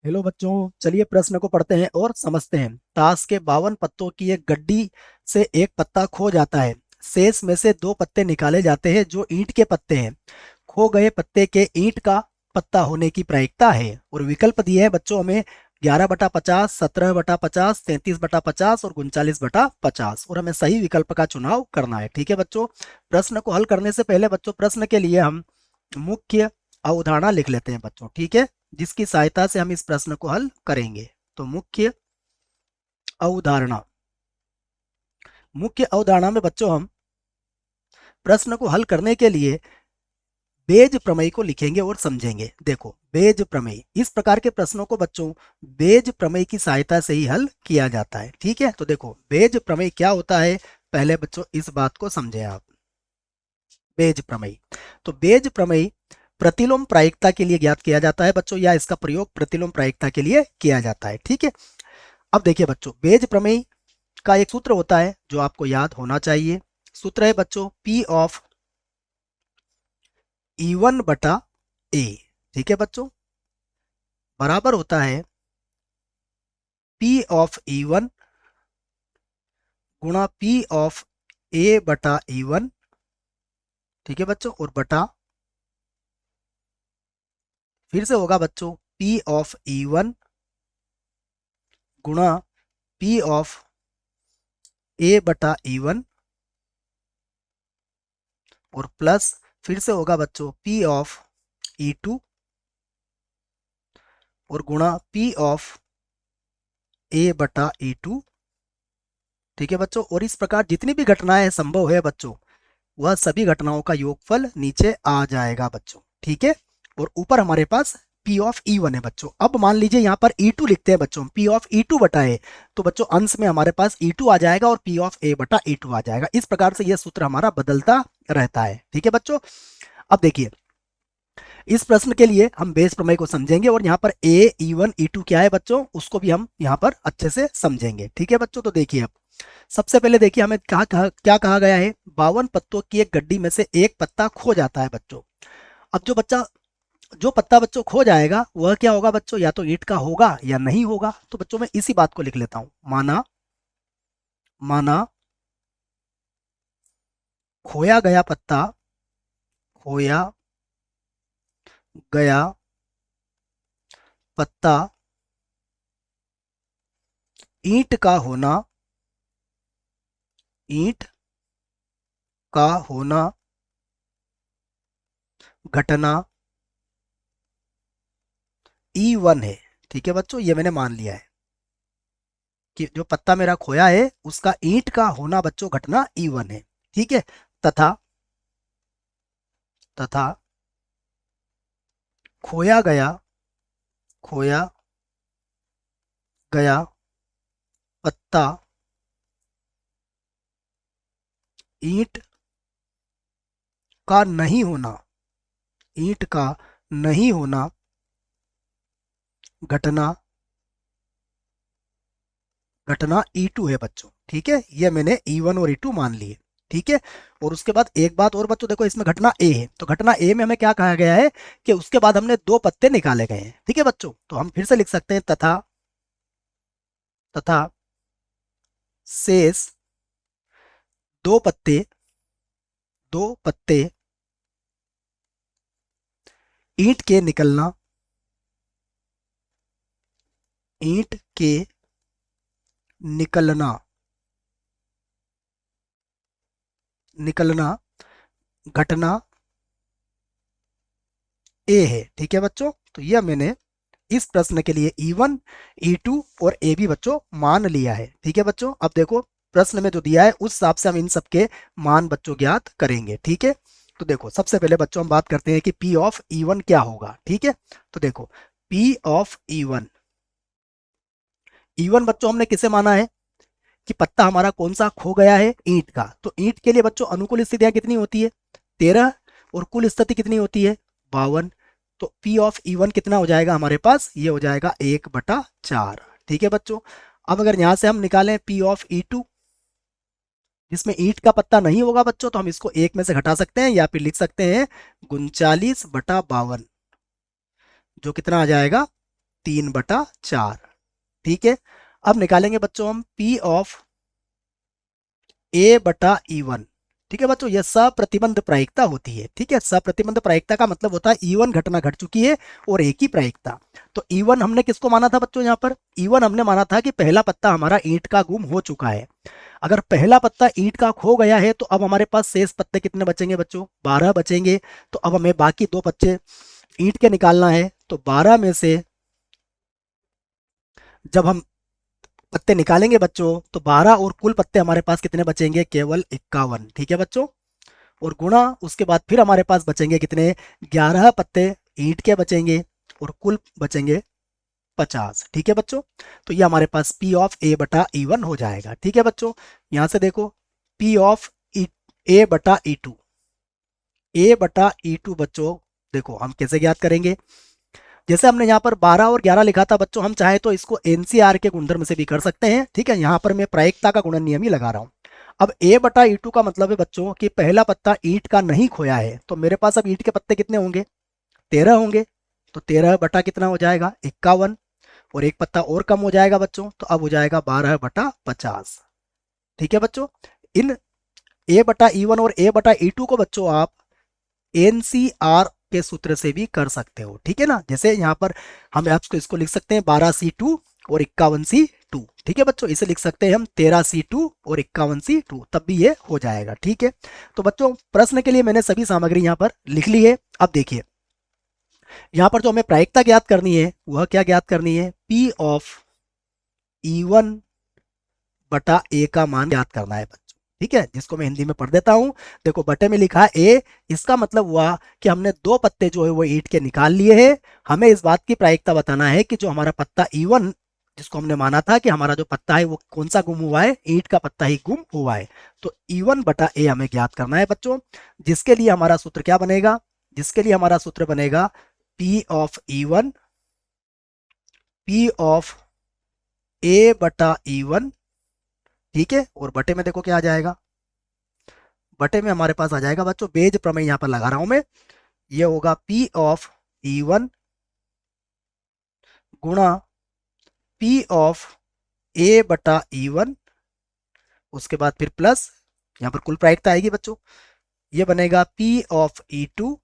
Hello बच्चों, चलिए प्रश्न को पढ़ते हैं और समझते हैं। ताश के 52 पत्तों की एक गड्डी से एक पत्ता खो जाता है। शेष में से दो पत्ते निकाले जाते हैं जो ईंट के पत्ते हैं। खो गए पत्ते के ईंट का पत्ता होने की प्रायिकता है। और विकल्प दिए हैं बच्चों हमें 11/50, 17/50, 33/50 और 39/50। और हमें सही विकल्प का चुनाव करना है। ठीक है बच्चों, प्रश्न को हल करने से पहले बच्चों प्रश्न के लिए हम मुख्य अवधारणा लिख लेते हैं बच्चों। ठीक है, जिसकी सहायता से हम इस प्रश्न को हल करेंगे। तो अवधारणा मुख्य अवधारणा में बच्चों हम प्रश्न को हल करने के लिए बेज प्रमेय को लिखेंगे और समझेंगे। देखो, बेज प्रमेय, इस प्रकार के प्रश्नों को बच्चों बेज प्रमेय की सहायता से ही हल किया जाता है। ठीक है, तो देखो बेज प्रमेय क्या होता है, पहले बच्चों इस बात को समझें आप। बेज प्रमेय, तो बेज प्रमेय प्रतिलोम प्रायिकता के लिए ज्ञात किया जाता है बच्चों, या इसका प्रयोग प्रतिलोम प्रायिकता के लिए किया जाता है। ठीक है, अब देखिए बच्चों, बेज प्रमेय का एक सूत्र होता है जो आपको याद होना चाहिए। सूत्र है बच्चों P ऑफ E1 बटा ए। ठीक है बच्चों, बराबर होता है P ऑफ E1 गुणा P ऑफ ए बटा E1। ठीक है बच्चों, और बटा फिर से होगा बच्चों P ऑफ E1 गुणा P ऑफ ए बटा E1 और प्लस फिर से होगा बच्चों P ऑफ E2 और गुणा P ऑफ ए बटा E2। ठीक है बच्चों, और इस प्रकार जितनी भी घटनाएं संभव है बच्चों, वह सभी घटनाओं का योगफल नीचे आ जाएगा बच्चों। ठीक है, और ऊपर हमारे पास P ऑफ E1 है बच्चों। अब मान लीजिए यहाँ पर E2 लिखते हैं बच्चों, P ऑफ E2 बटा है, तो बच्चों अंश में हमारे पास E2 आ जाएगा और P ऑफ ए बटा E2 आ जाएगा। इस प्रकार से यह सूत्र हमारा बदलता रहता है। ठीक है बच्चों, अब देखिए इस प्रश्न के लिए हम बेस प्रमेय को समझेंगे और यहाँ पर ए E1 E2 क्या है बच्चों, उसको भी हम यहाँ पर अच्छे से समझेंगे। ठीक है बच्चों, तो देखिए अब सबसे पहले देखिए हमें क्या कहा गया है, 52 पत्तों की एक गड्डी में से एक पत्ता खो जाता है बच्चों। अब जो पत्ता बच्चों खो जाएगा वह क्या होगा बच्चों, या तो ईंट का होगा या नहीं होगा। तो बच्चों मैं इसी बात को लिख लेता हूं, माना माना खोया गया पत्ता, खोया गया पत्ता ईंट का होना, ईंट का होना घटना E1 है। ठीक है बच्चों, ये मैंने मान लिया है कि जो पत्ता मेरा खोया है उसका ईंट का होना बच्चों घटना E1 है। ठीक है, तथा तथा खोया गया खोया गया पत्ता ईंट का नहीं होना, ईंट का नहीं होना घटना घटना E2 है बच्चों। ठीक है, ये मैंने E1 और E2 मान लिए। ठीक है, और उसके बाद एक बात और बच्चों, देखो इसमें घटना ए है, तो घटना ए में हमें क्या कहा गया है कि उसके बाद हमने दो पत्ते निकाले गए हैं। ठीक है बच्चों, तो हम फिर से लिख सकते हैं तथा तथा शेष दो पत्ते दो पत्ते ईंट के निकलना, ईंट के निकलना निकलना घटना ए है। ठीक है बच्चों, तो यह मैंने इस प्रश्न के लिए E1 E2 और ए भी बच्चों मान लिया है। ठीक है बच्चों, अब देखो प्रश्न में जो दिया है उस हिसाब से हम इन सबके मान बच्चों ज्ञात करेंगे। ठीक है, तो देखो सबसे पहले बच्चों हम बात करते हैं कि P ऑफ E1 क्या होगा। ठीक है, तो देखो P ऑफ E1, E1 बच्चों हमने किसे माना है कि पत्ता हमारा कौन सा खो गया है, ईंट का। तो ईंट के लिए बच्चों अनुकूल स्थितियां कितनी होती है, 13, और कुल स्थिति कितनी होती है, 52। तो P ऑफ E1 कितना हो जाएगा हमारे पास, ये हो जाएगा 1/4। ठीक है बच्चों, अब अगर यहां से हम निकालें P ऑफ E2, जिसमें ईंट का पत्ता नहीं होगा बच्चों, तो हम इसको एक में से घटा सकते हैं या फिर लिख सकते हैं 39/52, जो कितना आ जाएगा 3/4। ठीक है, अब निकालेंगे बच्चों हम P ऑफ A/E1। ठीक है बच्चों, यह सप्रतिबंध प्रायिकता होती है। ठीक है, सप्रतिबंध प्रायिकता का मतलब होता है E1 घटना घट चुकी है और एक ही प्रायिकता। तो E1 हमने किसको माना था बच्चों? यहाँ पर E1 हमने माना था कि पहला पत्ता हमारा ईंट का गुम हो चुका है। अगर पहला पत्ता ईंट का खो गया है तो अब हमारे पास शेष पत्ते कितने बचेंगे बच्चों? 12 बचेंगे। तो अब हमें बाकी दो पत्ते ईंट के निकालना है। तो 12 में से जब हम पत्ते निकालेंगे बच्चों तो 12 और कुल पत्ते हमारे पास कितने बचेंगे? केवल 51। ठीक है बच्चों, और गुणा उसके बाद फिर हमारे पास बचेंगे कितने? 11 पत्ते ईंट के बचेंगे और कुल बचेंगे 50। ठीक है बच्चों, तो ये हमारे पास P ऑफ A/E1 हो जाएगा। ठीक है बच्चों, यहां से देखो P ऑफ A/E2, A/E2 बच्चों देखो हम कैसे ज्ञात करेंगे? जैसे हमने यहाँ पर 12 और 11 लिखा था बच्चों, हम चाहे तो इसको एनसीआर के गुणधर्म से भी कर सकते हैं। ठीक है, यहाँ पर मैं प्रायिकता का गुणन नियम ही लगा रहा हूँ। अब A/E2 का मतलब है बच्चों कि पहला पत्ता ईंट का नहीं खोया है, तो मेरे पास अब ईंट के पत्ते कितने होंगे? 13 होंगे। तो 13 बटा कितना हो जाएगा? 51। और एक पत्ता और कम हो जाएगा बच्चों, तो अब हो जाएगा 12/50। ठीक है बच्चों, इन A/E1 और A/E2 को बच्चों आप एनसीआर के सूत्र से भी कर सकते हो। ठीक है ना, जैसे यहाँ पर हम आपको इसको लिख सकते हैं 12C2 और 51C2। ठीक है बच्चों, इसे लिख सकते हैं हम 13C2 और 51C2, तब भी ये हो जाएगा। ठीक है, तो बच्चों प्रश्न के लिए मैंने सभी सामग्री यहाँ पर लिख ली है। अब देखिए यहाँ पर जो हमें प्रायिकता ज्ञात करनी है वह क्या ज्ञात करनी है? P ऑफ E1 बटा A का मान ज्ञात करना है बच्चों। ठीक है, जिसको मैं हिंदी में पढ़ देता हूं। देखो बटे में लिखा है A, इसका मतलब हुआ कि हमने दो पत्ते जो है वो ईंट के निकाल लिए हैं। हमें इस बात की प्रायिकता बताना है कि जो हमारा पत्ता E1 जिसको हमने माना था कि हमारा जो पत्ता है वो कौन सा गुम हुआ है? ईंट का पत्ता ही गुम हुआ है। तो E1 बटा A हमें ज्ञात करना है बच्चों, जिसके लिए हमारा सूत्र क्या बनेगा? जिसके लिए हमारा सूत्र बनेगा P of E1, P of A/E1। ठीक है, और बटे में देखो क्या आ जाएगा? बटे में हमारे पास आ जाएगा बच्चों, बेज प्रमेय यहां पर लगा रहा हूं मैं, ये होगा P ऑफ E1 गुणा P ऑफ A/E1, उसके बाद फिर प्लस यहां पर कुल प्रायिकता आएगी बच्चों, ये बनेगा P ऑफ E2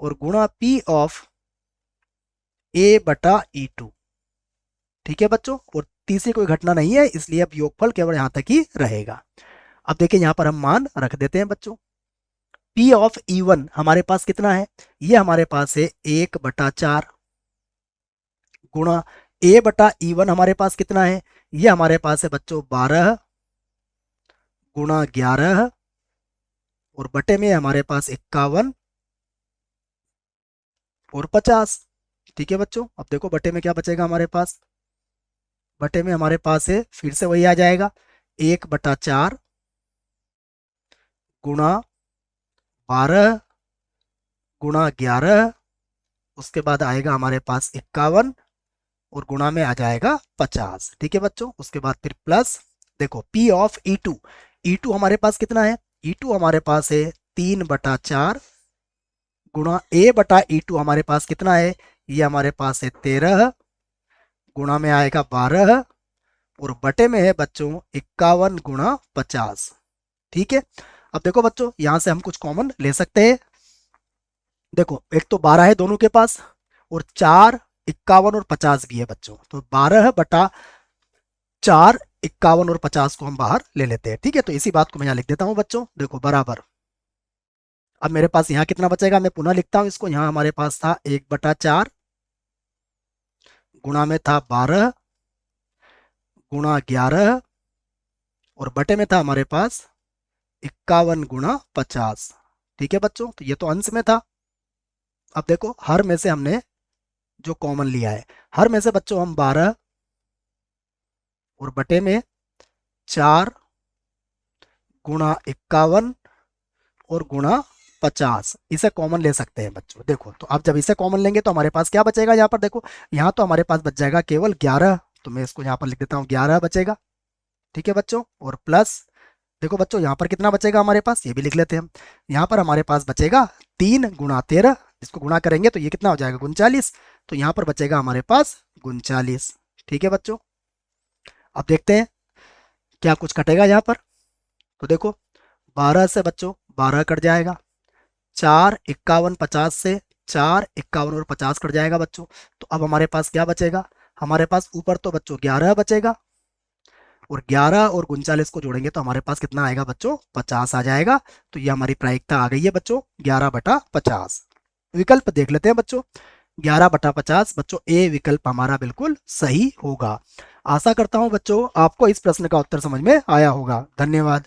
और गुणा P ऑफ A/E2। ठीक है बच्चों, और तीसरी कोई घटना नहीं है, इसलिए अब योगफल केवल यहां तक ही रहेगा। अब देखिए यहां पर हम मान रख देते हैं बच्चों। P ऑफ E1 हमारे पास कितना है? ये हमारे पास है 1/4 गुणा A/E1 हमारे पास कितना है? ये हमारे पास है बच्चों 12 गुणा 11 और बटे में हमारे पास 51 और 50। ठीक है बच्चों, अब देखो बटे में क्या बचेगा हमारे पास? बटे में हमारे पास है फिर से वही आ जाएगा 1/4 गुणा 12 गुणा 11, उसके बाद आएगा हमारे पास 51 और गुणा में आ जाएगा 50। ठीक है बच्चों, उसके बाद फिर प्लस देखो P ऑफ E2, E2 हमारे पास कितना है? E2 हमारे पास है 3/4 गुणा A/E2 हमारे पास कितना है? ये हमारे पास है 13 गुणा में आएगा 12 और बटे में है बच्चों 51 गुणा 50। ठीक है, अब देखो बच्चों यहां से हम कुछ कॉमन ले सकते हैं। देखो एक तो 12 है दोनों के पास और 4 51 और 50 भी है बच्चों, तो 12/4 51 और 50 को हम बाहर ले लेते हैं। ठीक है, तो इसी बात को मैं यहाँ लिख देता हूँ बच्चों, देखो बराबर। अब मेरे पास यहाँ कितना बचेगा? मैं पुनः लिखता हूँ इसको, यहाँ हमारे पास था 1/4 गुणा में था 12 गुणा 11 और बटे में था हमारे पास 51 गुणा 50। ठीक है बच्चों, तो ये तो अंश में था। अब देखो हर में से हमने जो कॉमन लिया है, हर में से बच्चों हम 12 और बटे में 4 गुणा 51 और गुणा 50 इसे कॉमन ले सकते हैं बच्चों। देखो तो अब जब इसे कॉमन लेंगे तो हमारे पास क्या बचेगा? यहाँ पर देखो, यहाँ तो हमारे पास बच जाएगा केवल 11, तो मैं इसको यहाँ पर लिख देता हूँ 11 बचेगा। ठीक है बच्चों, और प्लस देखो बच्चों यहाँ पर कितना बचेगा हमारे पास? ये भी लिख लेते हैं हम। यहाँ पर हमारे पास बचेगा 3 गुणा 13, इसको गुणा करेंगे तो ये कितना हो जाएगा 39, तो यहाँ पर बचेगा हमारे पास 39। ठीक है बच्चों, अब देखते हैं क्या कुछ कटेगा यहाँ पर। तो देखो 12 से बच्चों 12 कट जाएगा, 4 51 50 से 4 51 और 50 कट जाएगा बच्चों। तो अब हमारे पास क्या बचेगा, हमारे पास ऊपर तो बच्चों 11 बचेगा, और 11 और 39 को जोड़ेंगे तो हमारे पास कितना आएगा बच्चों 50 आ जाएगा। तो ये हमारी प्रायिकता आ गई है बच्चों 11/50। विकल्प देख लेते हैं बच्चों, 11/50 बच्चों ए विकल्प हमारा बिल्कुल सही होगा। आशा करता हूं बच्चों आपको इस प्रश्न का उत्तर समझ में आया होगा। धन्यवाद।